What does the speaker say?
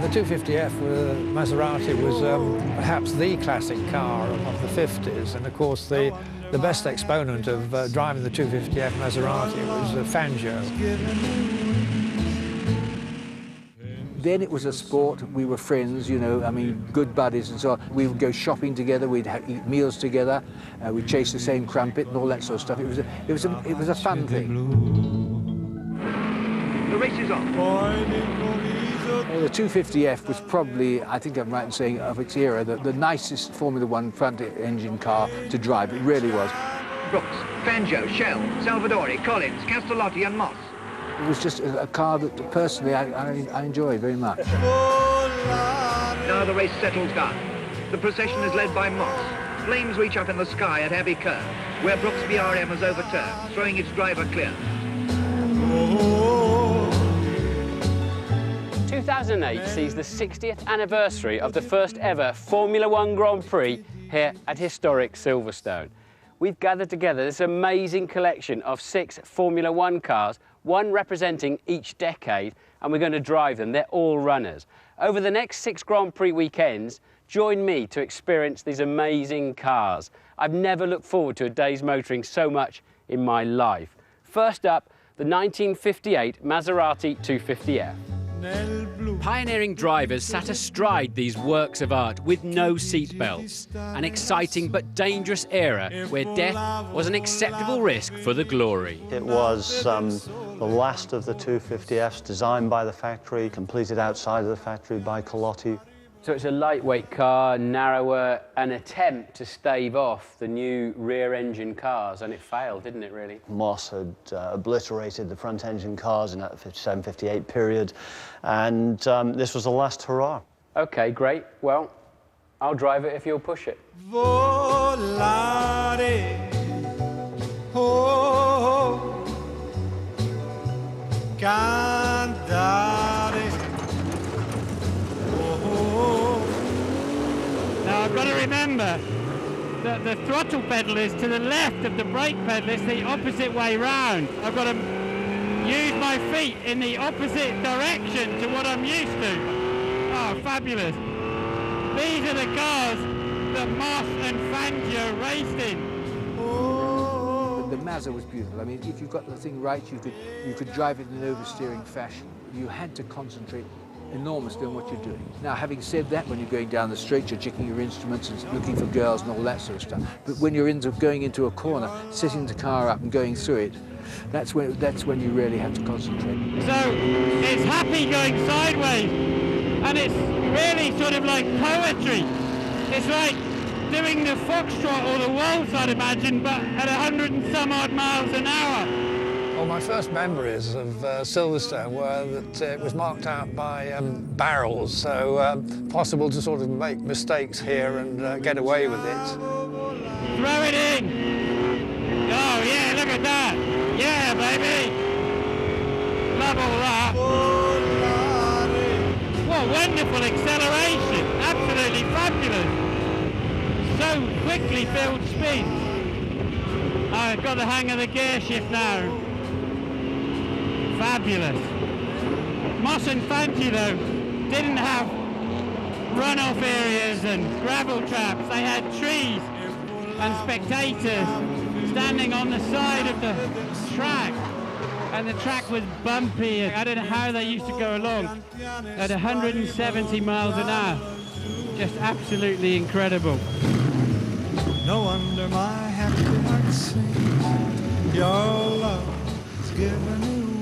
250F Maserati was perhaps the classic car of the 50s, and of course the best exponent of driving the 250F Maserati was Fangio. Then it was a sport. We were friends, you know, I mean, good buddies and so on. We would go shopping together, we'd eat meals together, we'd chase the same crumpet and all that sort of stuff. It was a fun thing. The race is on. Well, the 250F was probably, I think I'm right in saying, of its era, the nicest Formula One front-engine car to drive. It really was. Brooks, Fangio, Shell, Salvadori, Collins, Castellotti and Moss. It was just a car that, personally, I enjoyed very much. Now the race settles down. The procession is led by Moss. Flames reach up in the sky at Abbey Curve, where Brooks BRM has overturned, throwing its driver clear. 2008 sees the 60th anniversary of the first ever Formula One Grand Prix here at historic Silverstone. We've gathered together this amazing collection of 6 Formula One cars, one representing each decade, and we're going to drive them. They're all runners. Over the next 6 Grand Prix weekends, join me to experience these amazing cars. I've never looked forward to a day's motoring so much in my life. First up, the 1958 Maserati 250F. Pioneering drivers sat astride these works of art with no seatbelts. An exciting but dangerous era where death was an acceptable risk for the glory. It was the last of the 250Fs, designed by the factory, completed outside of the factory by Colotti. So it's a lightweight car, narrower, an attempt to stave off the new rear-engine cars, and it failed, didn't it, really? Moss had obliterated the front-engine cars in that 57-58 period, and this was the last hurrah. OK, great. Well, I'll drive it if you'll push it. Volare, oh, cantare. Now I've got to remember that the throttle pedal is to the left of the brake pedal. It's the opposite way round. I've got to use my feet in the opposite direction to what I'm used to. Oh, fabulous. These are the cars that Moss and Fangio raced in. The Mazda was beautiful. I mean, if you got the thing right, you could drive it in an oversteering fashion. You had to concentrate enormously on what you're doing. Now, having said that, when you're going down the street, you're checking your instruments and looking for girls and all that sort of stuff. But when you're going into a corner, setting the car up and going through it, that's when you really have to concentrate. So it's happy going sideways, and it's really sort of like poetry. It's like doing the foxtrot or the waltz, I'd imagine, but at 100 and some odd miles an hour. Well, my first memories of Silverstone were that it was marked out by barrels, so possible to sort of make mistakes here and get away with it. Throw it in! Oh, yeah, look at that! Yeah, baby! Love all that! What wonderful acceleration! Absolutely fabulous! So quickly build speed. I've got the hang of the gear shift now. Fabulous. Moss and Fangio, though, didn't have runoff areas and gravel traps. They had trees and spectators standing on the side of the track. And the track was bumpy. I don't know how they used to go along at 170 miles an hour. Just absolutely incredible. No wonder my happy heart sings. Your love is given away.